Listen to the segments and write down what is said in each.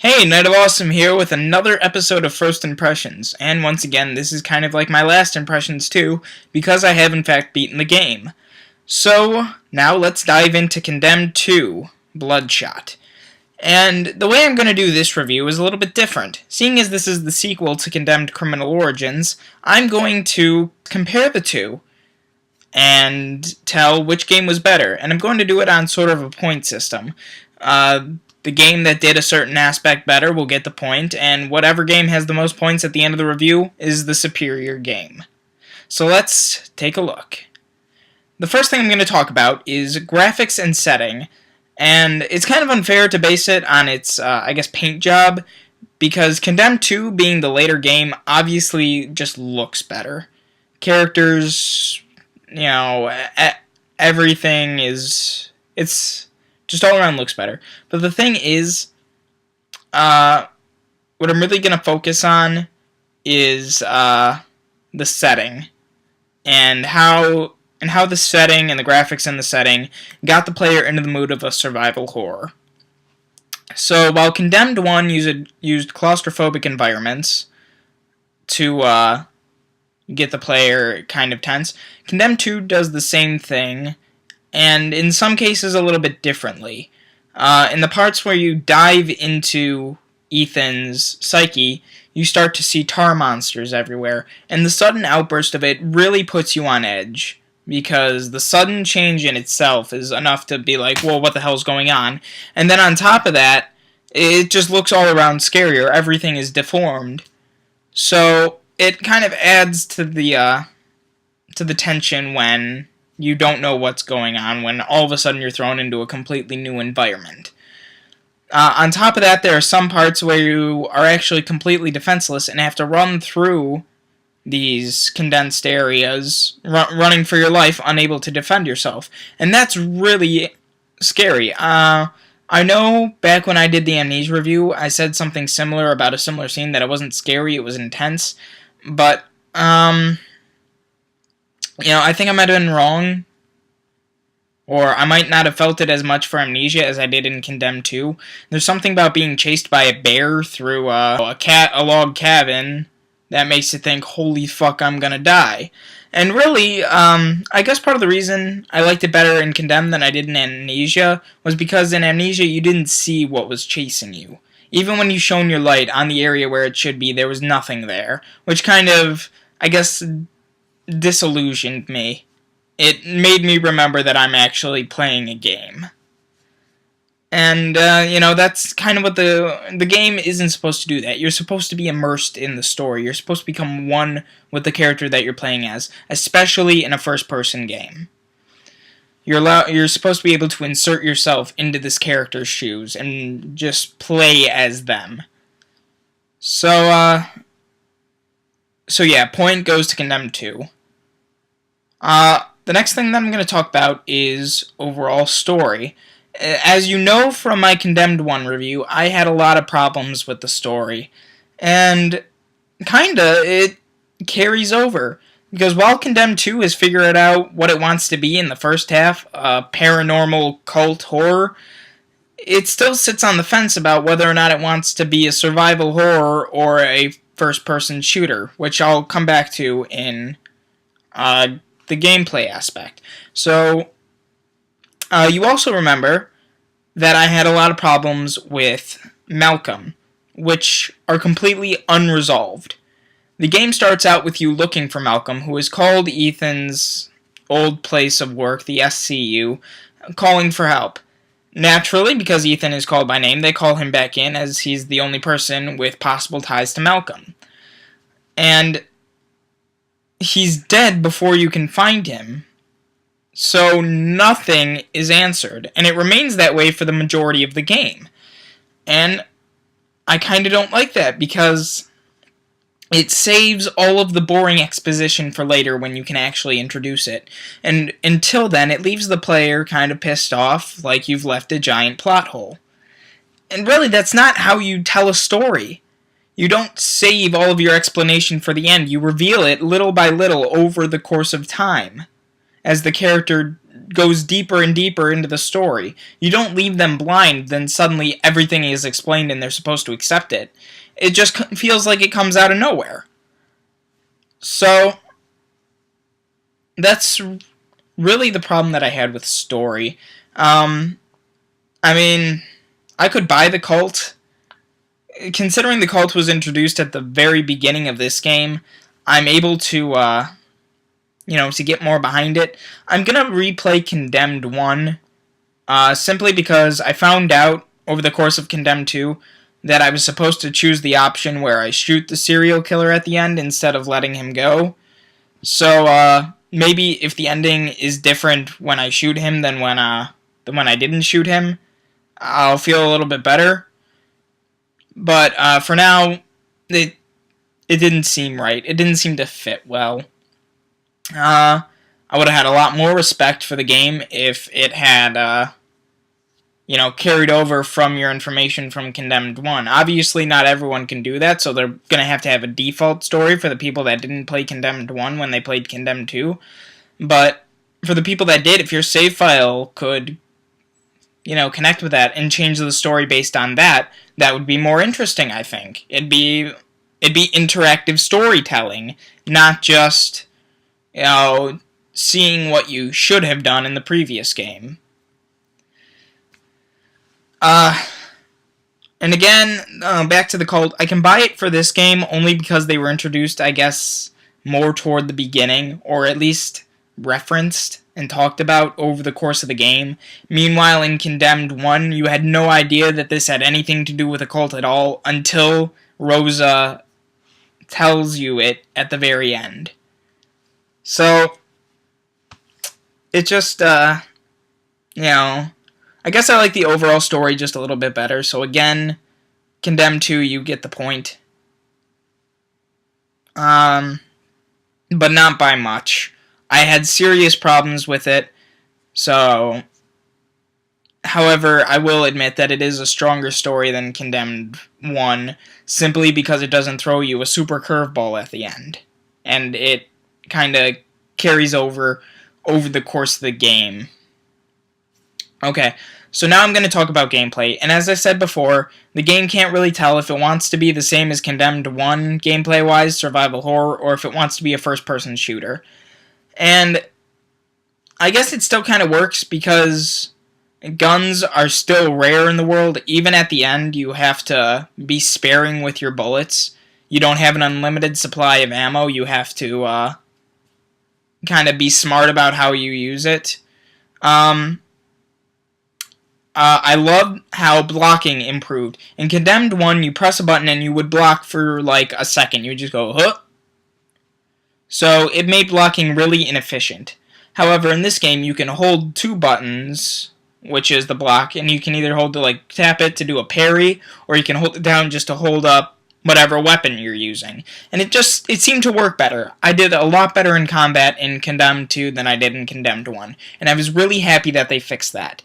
Hey, Night of Awesome here with another episode of First Impressions, and once again, this is kind of like my last impressions too, because I have in fact beaten the game. So, now let's dive into Condemned 2, Bloodshot. And the way I'm going to do this review is a little bit different. Seeing as this is the sequel to Condemned Criminal Origins, I'm going to compare the two and tell which game was better, and I'm going to do it on sort of a point system. The game that did a certain aspect better will get the point, and whatever game has the most points at the end of the review is the superior game. So let's take a look. The first thing I'm going to talk about is graphics and setting, and it's kind of unfair to base it on its, paint job, because Condemned 2, being the later game, obviously just looks better. Characters, everything it's just all around looks better. But the thing is, what I'm really going to focus on is the setting. And how the setting and the graphics in the setting got the player into the mood of a survival horror. So while Condemned 1 used claustrophobic environments to get the player kind of tense, Condemned 2 does the same thing, and in some cases a little bit differently. In the parts where you dive into Ethan's psyche, you start to see tar monsters everywhere, and the sudden outburst of it really puts you on edge, because the sudden change in itself is enough to be like, whoa, what the hell's going on? And then on top of that, it just looks all around scarier. Everything is deformed. So it kind of adds to the tension when you don't know what's going on, when all of a sudden you're thrown into a completely new environment. On top of that, there are some parts where you are actually completely defenseless and have to run through these condensed areas, running for your life, unable to defend yourself. And that's really scary. I know back when I did the Amnesia review, I said something similar about a similar scene, that it wasn't scary, it was intense. But, I think I might have been wrong, or I might not have felt it as much for Amnesia as I did in Condemned 2. There's something about being chased by a bear through a log cabin that makes you think, holy fuck, I'm gonna die. And really, I guess part of the reason I liked it better in Condemned than I did in Amnesia was because in Amnesia you didn't see what was chasing you. Even when you shone your light on the area where it should be, there was nothing there, which kind of, disillusioned me. It made me remember that I'm actually playing a game. And, that's kind of what the game isn't supposed to do that. You're supposed to be immersed in the story. You're supposed to become one with the character that you're playing as, especially in a first-person game. You're supposed to be able to insert yourself into this character's shoes and just play as them. So yeah, point goes to Condemned 2. The next thing that I'm going to talk about is overall story. As you know from my Condemned 1 review, I had a lot of problems with the story. And it carries over. Because while Condemned 2 has figured out what it wants to be in the first half, paranormal cult horror, it still sits on the fence about whether or not it wants to be a survival horror or a first-person shooter, which I'll come back to in the gameplay aspect. So, you also remember that I had a lot of problems with Malcolm, which are completely unresolved. The game starts out with you looking for Malcolm, who is called Ethan's old place of work, the SCU, calling for help. Naturally, because Ethan is called by name, they call him back in, as he's the only person with possible ties to Malcolm. And he's dead before you can find him. So nothing is answered, and it remains that way for the majority of the game. And I kind of don't like that, because it saves all of the boring exposition for later when you can actually introduce it. And until then, it leaves the player kind of pissed off, like you've left a giant plot hole. And really, that's not how you tell a story. You don't save all of your explanation for the end. You reveal it little by little over the course of time, as the character goes deeper and deeper into the story. You don't leave them blind, then suddenly everything is explained and they're supposed to accept it. It just feels like it comes out of nowhere. So, that's really the problem that I had with story. I mean, I could buy the cult. Considering the cult was introduced at the very beginning of this game, I'm able to, to get more behind it. I'm going to replay Condemned 1, simply because I found out over the course of Condemned 2 that I was supposed to choose the option where I shoot the serial killer at the end instead of letting him go. So, maybe if the ending is different when I shoot him than when I didn't shoot him, I'll feel a little bit better. But for now, it didn't seem right. It didn't seem to fit well. I would have had a lot more respect for the game if it had, carried over from your information from Condemned 1. Obviously, not everyone can do that, so they're going to have a default story for the people that didn't play Condemned 1 when they played Condemned 2. But for the people that did, if your save file could, connect with that and change the story based on that, that would be more interesting, I think. It'd be interactive storytelling, not just, seeing what you should have done in the previous game. And again, back to the cult, I can buy it for this game only because they were introduced, I guess, more toward the beginning, or at least referenced and talked about over the course of the game. Meanwhile, in Condemned 1, you had no idea that this had anything to do with a cult at all until Rosa tells you it at the very end. So, it just, I guess I like the overall story just a little bit better. So again, Condemned 2, you get the point. But not by much. I had serious problems with it. So, however, I will admit that it is a stronger story than Condemned 1, simply because it doesn't throw you a super curveball at the end. And it kind of carries over the course of the game. Okay, so now I'm going to talk about gameplay, and as I said before, the game can't really tell if it wants to be the same as Condemned 1 gameplay-wise, survival horror, or if it wants to be a first-person shooter. And I guess it still kind of works because guns are still rare in the world. Even at the end, you have to be sparing with your bullets. You don't have an unlimited supply of ammo. You have to kind of be smart about how you use it. I love how blocking improved. In Condemned 1, you press a button and you would block for like a second. You would just go, huh? So it made blocking really inefficient. However, in this game, you can hold two buttons, which is the block, and you can either hold to tap it to do a parry, or you can hold it down just to hold up whatever weapon you're using. And it seemed to work better. I did a lot better in combat in Condemned 2 than I did in Condemned 1, and I was really happy that they fixed that.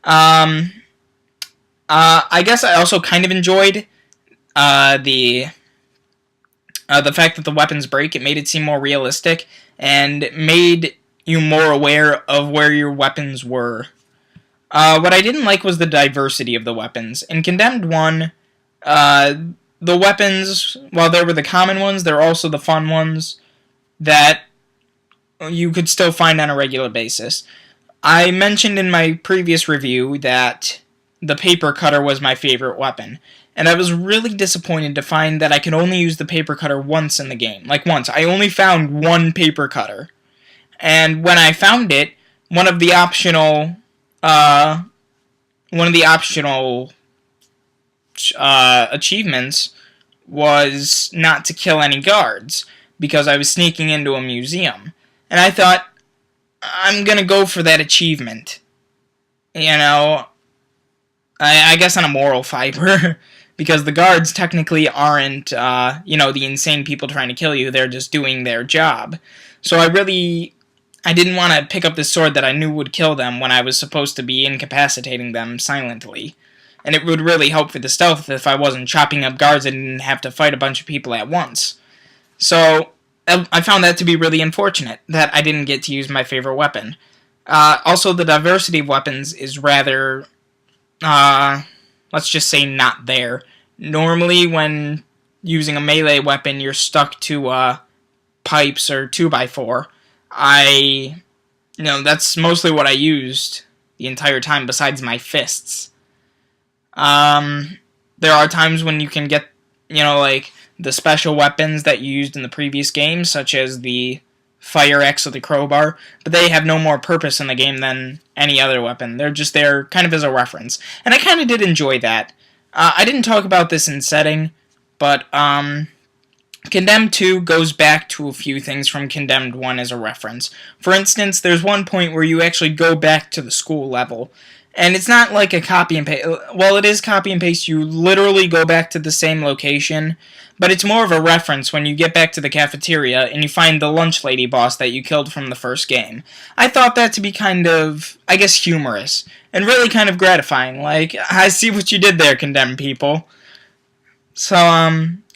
I guess I also kind of enjoyed the fact that the weapons break. It made it seem more realistic and made you more aware of where your weapons were. What I didn't like was the diversity of the weapons. In Condemned 1, the weapons, while they were the common ones, they're also the fun ones that you could still find on a regular basis. I mentioned in my previous review that the paper cutter was my favorite weapon, and I was really disappointed to find that I could only use the paper cutter once in the game. Once. I only found one paper cutter. And when I found it, one of the optional achievements was not to kill any guards, because I was sneaking into a museum. And I thought, I'm gonna go for that achievement. I guess on a moral fiber, because the guards technically aren't, the insane people trying to kill you, they're just doing their job. So I didn't want to pick up this sword that I knew would kill them when I was supposed to be incapacitating them silently. And it would really help for the stealth if I wasn't chopping up guards and didn't have to fight a bunch of people at once. So I found that to be really unfortunate, that I didn't get to use my favorite weapon. Also, the diversity of weapons is rather, let's just say, not there. Normally, when using a melee weapon, you're stuck to pipes or 2x4. That's mostly what I used the entire time, besides my fists. There are times when you can get, like the special weapons that you used in the previous game, such as the fire axe or the crowbar, but they have no more purpose in the game than any other weapon. They're just there kind of as a reference. And I kind of did enjoy that. I didn't talk about this in setting, but Condemned 2 goes back to a few things from Condemned 1 as a reference. For instance, there's one point where you actually go back to the school level. And it's not like a copy and paste. Well, it is copy and paste. You literally go back to the same location. But it's more of a reference when you get back to the cafeteria and you find the lunch lady boss that you killed from the first game. I thought that to be kind of, I guess, humorous. And really kind of gratifying. Like, I see what you did there, Condemned people. So,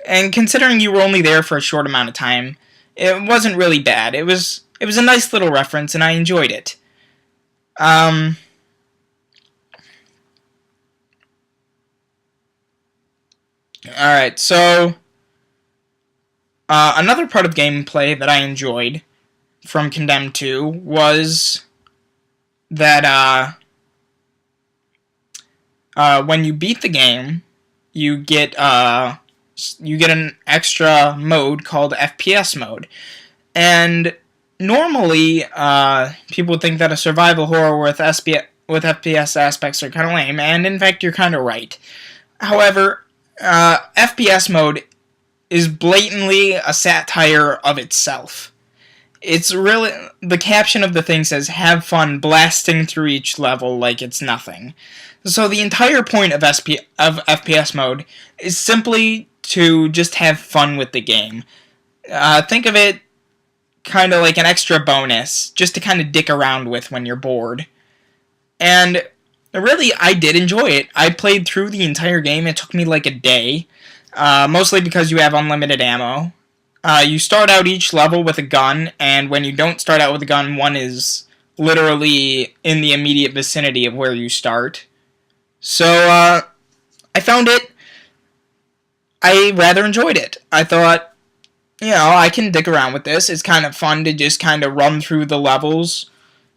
and considering you were only there for a short amount of time, it wasn't really bad. It was a nice little reference, and I enjoyed it. Alright, so another part of gameplay that I enjoyed from Condemned 2 was that when you beat the game, you get an extra mode called FPS mode. And normally, people would think that a survival horror with FPS aspects are kind of lame, and in fact, you're kind of right. However, FPS mode is blatantly a satire of itself. It's really, the caption of the thing says, "Have fun blasting through each level like it's nothing." So the entire point of FPS mode is simply to just have fun with the game. Think of it kind of like an extra bonus, just to kind of dick around with when you're bored. And really, I did enjoy it. I played through the entire game. It took me like a day, mostly because you have unlimited ammo. You start out each level with a gun, and when you don't start out with a gun, one is literally in the immediate vicinity of where you start. So, I found it, I rather enjoyed it. I thought, I can dick around with this. It's kind of fun to just kind of run through the levels,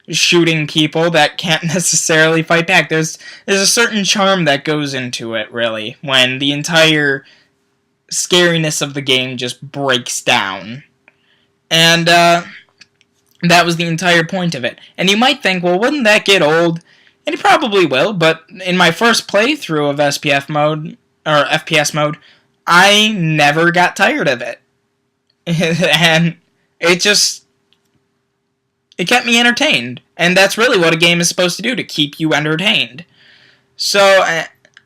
shooting people that can't necessarily fight back. There's a certain charm that goes into it, really, when the entire scariness of the game just breaks down. And that was the entire point of it. And you might think, well, wouldn't that get old? And it probably will, but in my first playthrough of FPS mode, I never got tired of it. And it kept me entertained. And that's really what a game is supposed to do, to keep you entertained. So,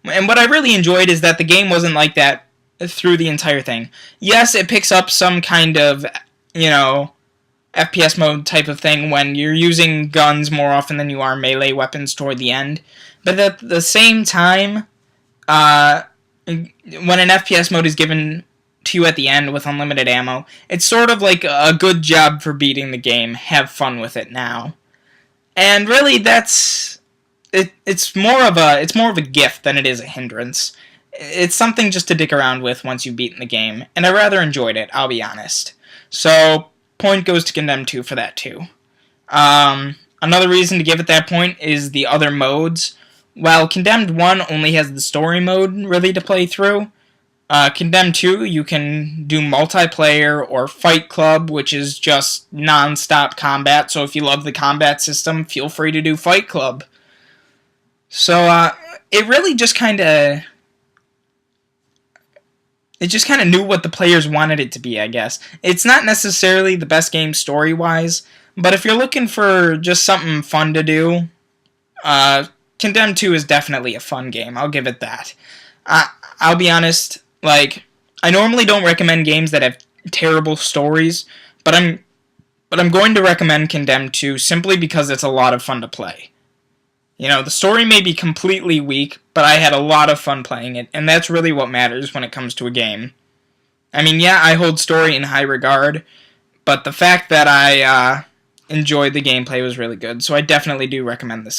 and what I really enjoyed is that the game wasn't like that through the entire thing. Yes, it picks up some kind of, FPS mode type of thing when you're using guns more often than you are melee weapons toward the end. But at the same time, when an FPS mode is given to you at the end with unlimited ammo, it's sort of like a good job for beating the game. Have fun with it now. And really, that's it. It's more of a gift than it is a hindrance. It's something just to dick around with once you've beaten the game, and I rather enjoyed it, I'll be honest. So, point goes to Condemned 2 for that too. Another reason to give it that point is the other modes. While Condemned 1 only has the story mode really to play through, Condemned 2 you can do multiplayer or Fight Club, which is just non-stop combat, so if you love the combat system, feel free to do Fight Club. So, it really just kind of... It just kind of knew what the players wanted it to be, I guess. It's not necessarily the best game story-wise, but if you're looking for just something fun to do, Condemned 2 is definitely a fun game. I'll give it that. I'll be honest, I normally don't recommend games that have terrible stories, but I'm going to recommend Condemned 2 simply because it's a lot of fun to play. The story may be completely weak, but I had a lot of fun playing it, and that's really what matters when it comes to a game. I mean, yeah, I hold story in high regard, but the fact that I enjoyed the gameplay. It was really good, so I definitely do recommend this game.